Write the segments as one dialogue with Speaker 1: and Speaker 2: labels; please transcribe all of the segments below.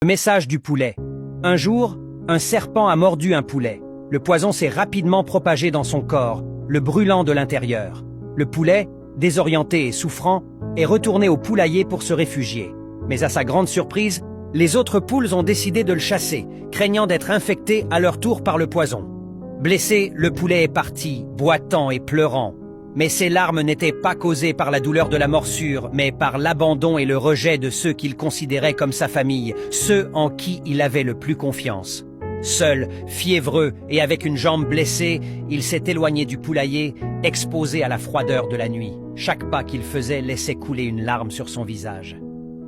Speaker 1: Le message du poulet. Un jour, un serpent a mordu un poulet. Le poison s'est rapidement propagé dans son corps, le brûlant de l'intérieur. Le poulet, désorienté et souffrant, est retourné au poulailler pour se réfugier. Mais à sa grande surprise, les autres poules ont décidé de le chasser, craignant d'être infectées à leur tour par le poison. Blessé, le poulet est parti, boitant et pleurant. Mais ses larmes n'étaient pas causées par la douleur de la morsure, mais par l'abandon et le rejet de ceux qu'il considérait comme sa famille, ceux en qui il avait le plus confiance. Seul, fiévreux et avec une jambe blessée, il s'est éloigné du poulailler, exposé à la froideur de la nuit. Chaque pas qu'il faisait laissait couler une larme sur son visage.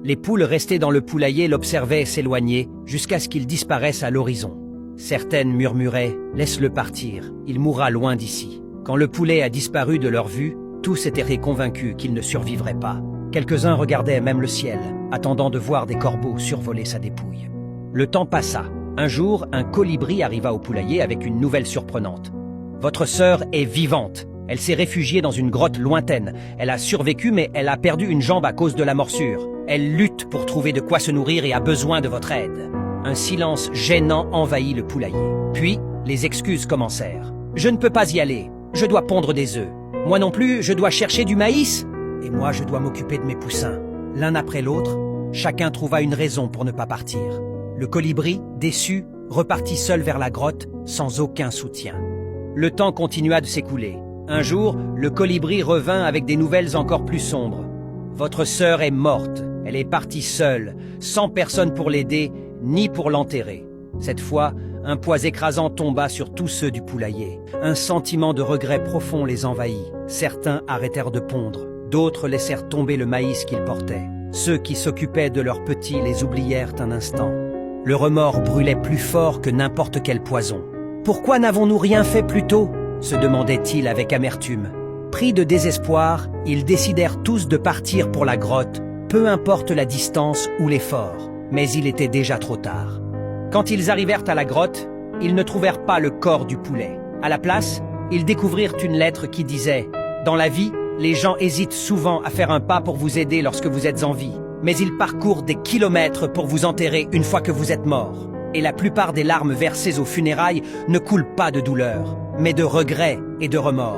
Speaker 1: Les poules restées dans le poulailler l'observaient s'éloigner jusqu'à ce qu'il disparaisse à l'horizon. Certaines murmuraient « Laisse-le partir, il mourra loin d'ici ». Quand le poulet a disparu de leur vue, tous étaient convaincus qu'il ne survivrait pas. Quelques-uns regardaient même le ciel, attendant de voir des corbeaux survoler sa dépouille. Le temps passa. Un jour, un colibri arriva au poulailler avec une nouvelle surprenante. « Votre sœur est vivante. Elle s'est réfugiée dans une grotte lointaine. Elle a survécu, mais elle a perdu une jambe à cause de la morsure. Elle lutte pour trouver de quoi se nourrir et a besoin de votre aide. » Un silence gênant envahit le poulailler. Puis, les excuses commencèrent. « Je ne peux pas y aller. Je dois pondre des œufs. Moi non plus, je dois chercher du maïs. Et moi, je dois m'occuper de mes poussins. » L'un après l'autre, chacun trouva une raison pour ne pas partir. Le colibri, déçu, repartit seul vers la grotte, sans aucun soutien. Le temps continua de s'écouler. Un jour, le colibri revint avec des nouvelles encore plus sombres. « Votre sœur est morte. Elle est partie seule, sans personne pour l'aider, ni pour l'enterrer. » Cette fois, un poids écrasant tomba sur tous ceux du poulailler. Un sentiment de regret profond les envahit. Certains arrêtèrent de pondre, d'autres laissèrent tomber le maïs qu'ils portaient. Ceux qui s'occupaient de leurs petits les oublièrent un instant. Le remords brûlait plus fort que n'importe quel poison. « Pourquoi n'avons-nous rien fait plus tôt ?» se demandaient-ils avec amertume. Pris de désespoir, ils décidèrent tous de partir pour la grotte, peu importe la distance ou l'effort. Mais il était déjà trop tard. Quand ils arrivèrent à la grotte, ils ne trouvèrent pas le corps du poulet. À la place, ils découvrirent une lettre qui disait « Dans la vie, les gens hésitent souvent à faire un pas pour vous aider lorsque vous êtes en vie, mais ils parcourent des kilomètres pour vous enterrer une fois que vous êtes mort. Et la plupart des larmes versées aux funérailles ne coulent pas de douleur, mais de regret et de remords. »